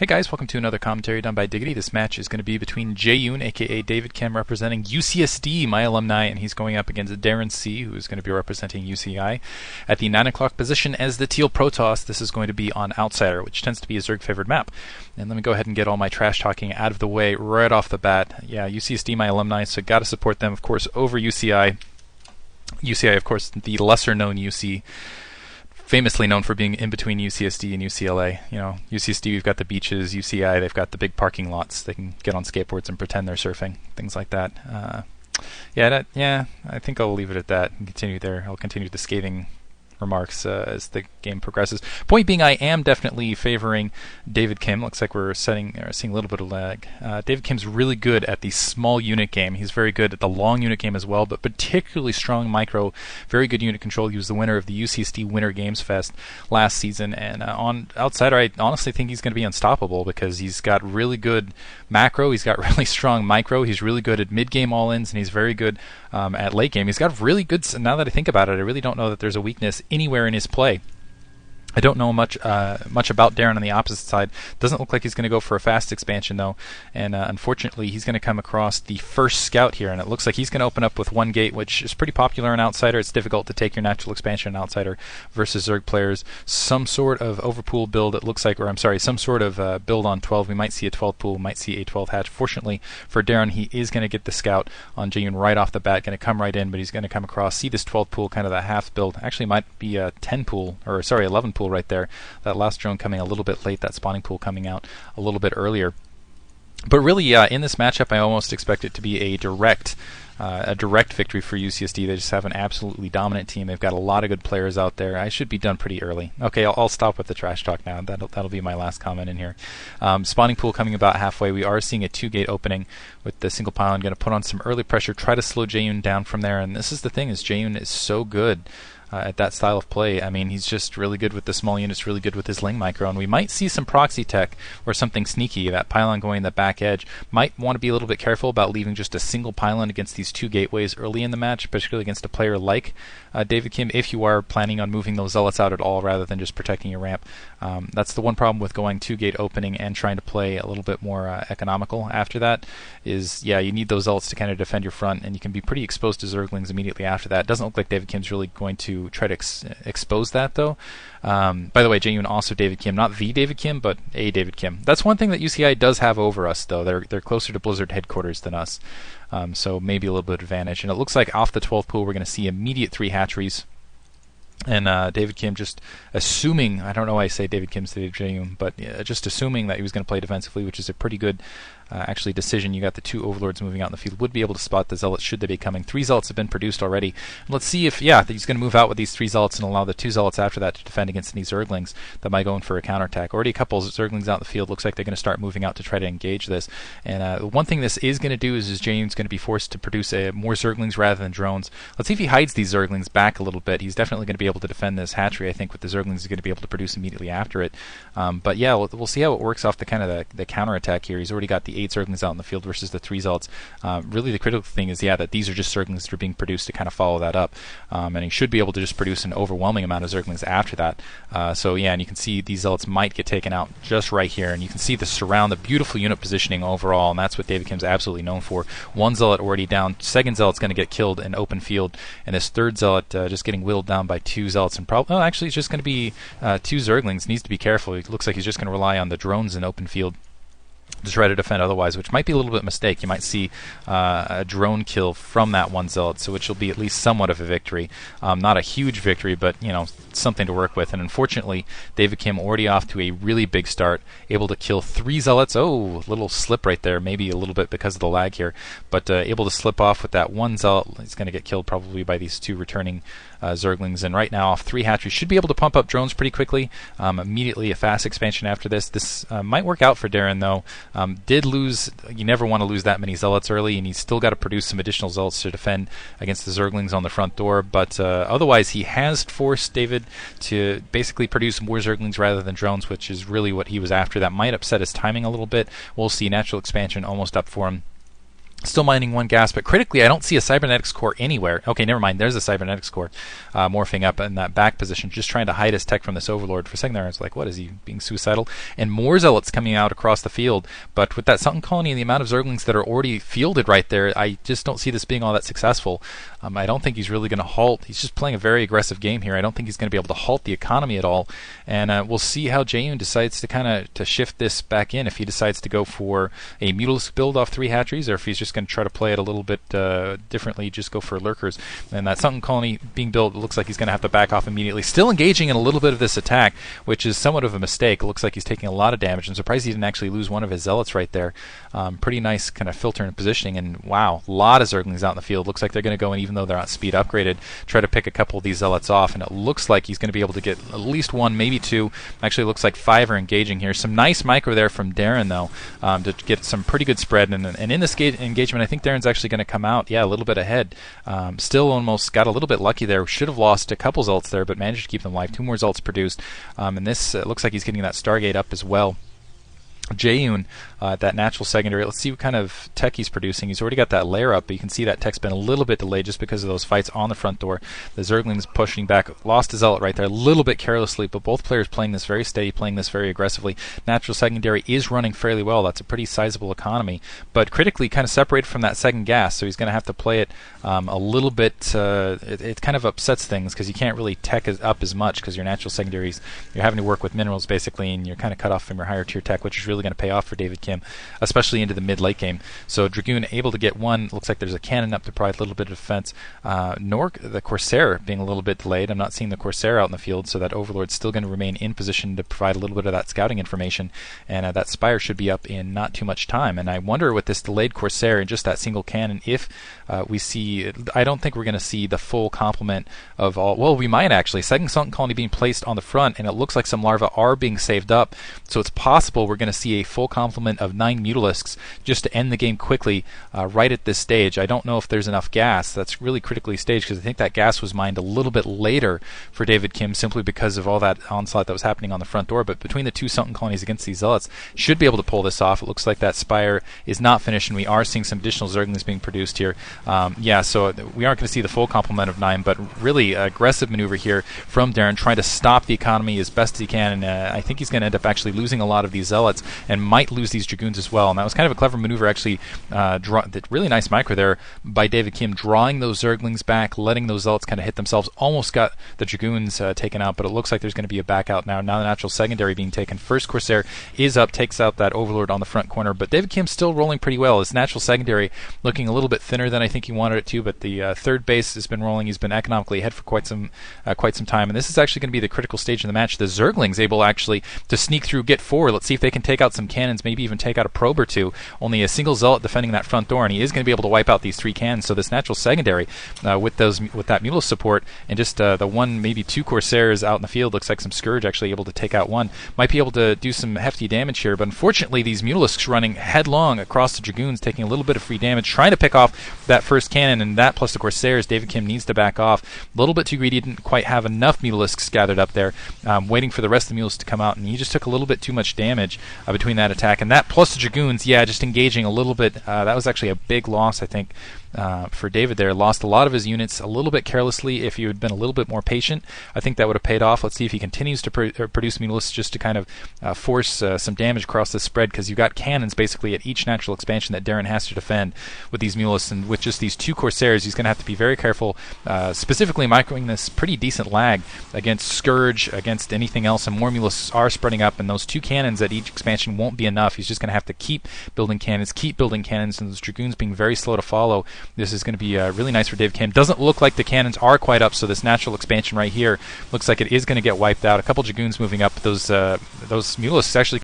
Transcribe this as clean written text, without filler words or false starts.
Hey guys, welcome to another commentary done by Diggity. This match is going to be between Jaeyun, aka David Kim, representing UCSD, my alumni, and he's going up against Darren C, who is going to be representing UCI. At the 9 o'clock position as the teal protoss, this is going to be on Outsider, which tends to be a Zerg favored map. And let me go ahead and get all my trash talking out of the way right off the bat. Yeah, UCSD, my alumni, so got to support them, of course, over UCI. UCI, of course, the lesser known UC. Famously known for being in between UCSD and UCLA. You know, UCSD, we've got the beaches. UCI, they've got the big parking lots. They can get on skateboards and pretend they're surfing, things like that. I think I'll leave it at that and continue there. I'll continue the scathing remarks as the game progresses. Point being, I am definitely favoring David Kim. Looks like we're seeing a little bit of lag. David Kim's really good at the small unit game. He's very good at the long unit game as well, but particularly strong micro, very good unit control. He was the winner of the UCSD Winter Games Fest last season, and on Outsider, I honestly think he's going to be unstoppable because he's got really good macro, he's got really strong micro, he's really good at mid-game all-ins, and he's very good at late game. He's got really good, now that I think about it, I really don't know that there's a weakness anywhere in his play. I don't know much about Darren on the opposite side. Doesn't look like he's going to go for a fast expansion though, and unfortunately he's going to come across the first scout here, and it looks like he's going to open up with one gate, which is pretty popular in Outsider. It's difficult to take your natural expansion in Outsider versus Zerg players. Some sort of overpool build, it looks like, or I'm sorry, some sort of build on 12. We might see a 12 pool, might see a 12 hatch. Fortunately for Darren, he is going to get the scout on Jaeyun right off the bat, going to come right in, but he's going to come across, see this 12 pool, kind of that half build. Actually might be a 10 pool, or sorry, 11 pool right there. That last drone coming a little bit late, that spawning pool coming out a little bit earlier. But really, in this matchup, I almost expect it to be a direct victory for UCSD. They just have an absolutely dominant team. They've got a lot of good players out there. I should be done pretty early. Okay, I'll stop with the trash talk now. That'll be my last comment in here. Spawning pool coming about halfway. We are seeing a 2-gate opening with the single pylon. Going to put on some early pressure, try to slow Jaeyun down from there. And this is the thing: is Jaeyun is so good at that style of play. I mean, he's just really good with the small units, really good with his Ling micro, and we might see some proxy tech or something sneaky. That pylon going the back edge. Might want to be a little bit careful about leaving just a single pylon against these two gateways early in the match, particularly against a player like David Kim, if you are planning on moving those zealots out at all rather than just protecting your ramp. That's the one problem with going 2-gate opening and trying to play a little bit more economical after that is, you need those zealots to kind of defend your front, and you can be pretty exposed to Zerglings immediately after that. It doesn't look like David Kim's really going to try to expose that though. By the way, Jaeyun also David Kim, not the David Kim, but a David Kim. That's one thing that UCI does have over us though. They're closer to Blizzard headquarters than us, so maybe a little bit of advantage. And it looks like off the 12th pool we're going to see immediate 3 hatcheries. And David Kim just assuming, I don't know why I say David Kim's David Jaeyun, but just assuming that he was going to play defensively, which is a pretty good actually decision. You got the 2 overlords moving out in the field, would be able to spot the zealots should they be coming. 3 zealots have been produced already. Let's see if, he's going to move out with these 3 zealots and allow the 2 zealots after that to defend against any Zerglings that might go in for a counterattack. Already a couple of Zerglings out in the field. Looks like they're going to start moving out to try to engage this. And one thing this is going to do is Jaeyun's going to be forced to produce more Zerglings rather than drones. Let's see if he hides these Zerglings back a little bit. He's definitely going to be able to defend this hatchery, I think, with the Zerglings he's going to be able to produce immediately after it. But yeah, we'll see how it works off the kind of the counterattack here. He's already got the 8 Zerglings out in the field versus the 3 zealots. Really the critical thing is, that these are just Zerglings that are being produced to kind of follow that up. And he should be able to just produce an overwhelming amount of Zerglings after that. And you can see these zealots might get taken out just right here. And you can see the surround, the beautiful unit positioning overall, and that's what David Kim's absolutely known for. 1 zealot already down, 2nd zealot's going to get killed in open field, and this 3rd zealot just getting whittled down by 2 zealots. And actually it's just going to be 2 Zerglings. Needs to be careful. It looks like he's just going to rely on the drones in open field to try to defend otherwise, which might be a little bit of a mistake. You might see a drone kill from that 1 zealot, so which will be at least somewhat of a victory. Not a huge victory, but something to work with. And unfortunately, David Kim already off to a really big start, able to kill 3 zealots. Oh, little slip right there, maybe a little bit because of the lag here, but able to slip off with that 1 zealot. He's going to get killed probably by these 2 returning Zerglings, and right now off 3 hatcheries. Should be able to pump up drones pretty quickly. Immediately a fast expansion after this. This might work out for Darren though. Did lose, you never want to lose that many zealots early, and he's still got to produce some additional zealots to defend against the Zerglings on the front door, but otherwise he has forced David to basically produce more Zerglings rather than drones, which is really what he was after. That might upset his timing a little bit. We'll see natural expansion almost up for him. Still mining one gas, but critically, I don't see a cybernetics core anywhere. Okay, never mind. There's a cybernetics core morphing up in that back position, just trying to hide his tech from this overlord. For a second there, it's like, what is he being suicidal? And more zealots coming out across the field. But with that Sultan colony and the amount of zerglings that are already fielded right there, I just don't see this being all that successful. I don't think he's really going to halt. He's just playing a very aggressive game here. I don't think he's going to be able to halt the economy at all. And we'll see how Jaeyun decides to to shift this back in. If he decides to go for a Mutalisk build off 3 hatcheries, or if he's just going to try to play it a little bit differently, just go for lurkers. And that Sultan colony being built, it looks like he's going to have to back off immediately. Still engaging in a little bit of this attack, which is somewhat of a mistake. It looks like he's taking a lot of damage. I'm surprised he didn't actually lose one of his zealots right there. Pretty nice kind of filter and positioning, and wow, a lot of zerglings out in the field. Looks like they're going to go in, even though they're not speed upgraded, try to pick a couple of these zealots off, and it looks like he's going to be able to get at least 1, maybe 2. Actually, it looks like 5 are engaging here. Some nice micro there from Darren, though, to get some pretty good spread. And in this engagement, I think Darren's actually going to come out, a little bit ahead. Still almost got a little bit lucky there. Should have lost a couple zealots there, but managed to keep them alive. 2 more zealots produced. And this looks like he's getting that Stargate up as well. Jaeyun, that natural secondary. Let's see what kind of tech he's producing. He's already got that layer up, but you can see that tech's been a little bit delayed just because of those fights on the front door. The Zerglings pushing back. Lost a zealot right there, a little bit carelessly, but both players playing this very steady, playing this very aggressively. Natural secondary is running fairly well. That's a pretty sizable economy, but critically kind of separated from that second gas, so he's going to have to play it a little bit. It kind of upsets things because you can't really tech up as much because your natural secondaries, you're having to work with minerals basically, and you're kind of cut off from your higher tier tech, which is really going to pay off for David Kim, especially into the mid-late game. So Dragoon able to get 1. Looks like there's a cannon up to provide a little bit of defense. The Corsair being a little bit delayed. I'm not seeing the Corsair out in the field, so that Overlord's still going to remain in position to provide a little bit of that scouting information, and that Spire should be up in not too much time. And I wonder with this delayed Corsair and just that single cannon, if we see, I don't think we're going to see the full complement of all. Well, we might actually. Second Sultan colony being placed on the front, and it looks like some larvae are being saved up, so it's possible we're going to see a full complement of 9 Mutalisks just to end the game quickly right at this stage. I don't know if there's enough gas. That's really critically staged because I think that gas was mined a little bit later for David Kim simply because of all that onslaught that was happening on the front door. But between the 2 Sultan colonies against these zealots, should be able to pull this off. It looks like that Spire is not finished, and we are seeing some additional Zerglings being produced here. So we aren't going to see the full complement of 9, but really aggressive maneuver here from Darren, trying to stop the economy as best as he can. And I think he's going to end up actually losing a lot of these zealots and might lose these Dragoons as well. And that was kind of a clever maneuver, actually. Really nice micro there by David Kim, drawing those Zerglings back, letting those zealots kind of hit themselves. Almost got the Dragoons taken out, but it looks like there's going to be a back out now. Now the natural secondary being taken. First Corsair is up, takes out that Overlord on the front corner, but David Kim's still rolling pretty well. His natural secondary looking a little bit thinner than I think he wanted it to, but the third base has been rolling. He's been economically ahead for quite some time, and this is actually going to be the critical stage in the match. The Zerglings able actually to sneak through, get forward. Let's see if they can take out some cannons, maybe even take out a probe or 2. Only a single zealot defending that front door, and he is going to be able to wipe out these 3 cannons. So this natural secondary with that Mutalisk support and just the 1, maybe 2 Corsairs out in the field, looks like some Scourge actually able to take out 1. Might be able to do some hefty damage here, but unfortunately these Mutalisks running headlong across the Dragoons, taking a little bit of free damage, trying to pick off that first cannon, and that plus the Corsairs, David Kim needs to back off. A little bit too greedy, didn't quite have enough Mutalisks gathered up there, waiting for the rest of the Mutalisks to come out, and he just took a little bit too much damage between that attack. And that plus the Dragoons, just engaging a little bit. That was actually a big loss, I think, for David there. Lost a lot of his units a little bit carelessly. If he had been a little bit more patient, I think that would have paid off. Let's see if he continues to produce Mutalisks just to kind of force some damage across this spread, because you've got cannons basically at each natural expansion that Darren has to defend with these Mutalisks, and with just these 2 Corsairs, he's going to have to be very careful, specifically microing this pretty decent lag against Scourge, against anything else, and more Mutalisks are spreading up, and those 2 cannons at each expansion won't be enough. He's just going to have to keep building cannons, and those Dragoons being very slow to follow. This is going to be really nice for David Kim. Doesn't look like the cannons are quite up, so this natural expansion right here looks like it is going to get wiped out. A couple Dragoons moving up. Those Mutalisks actually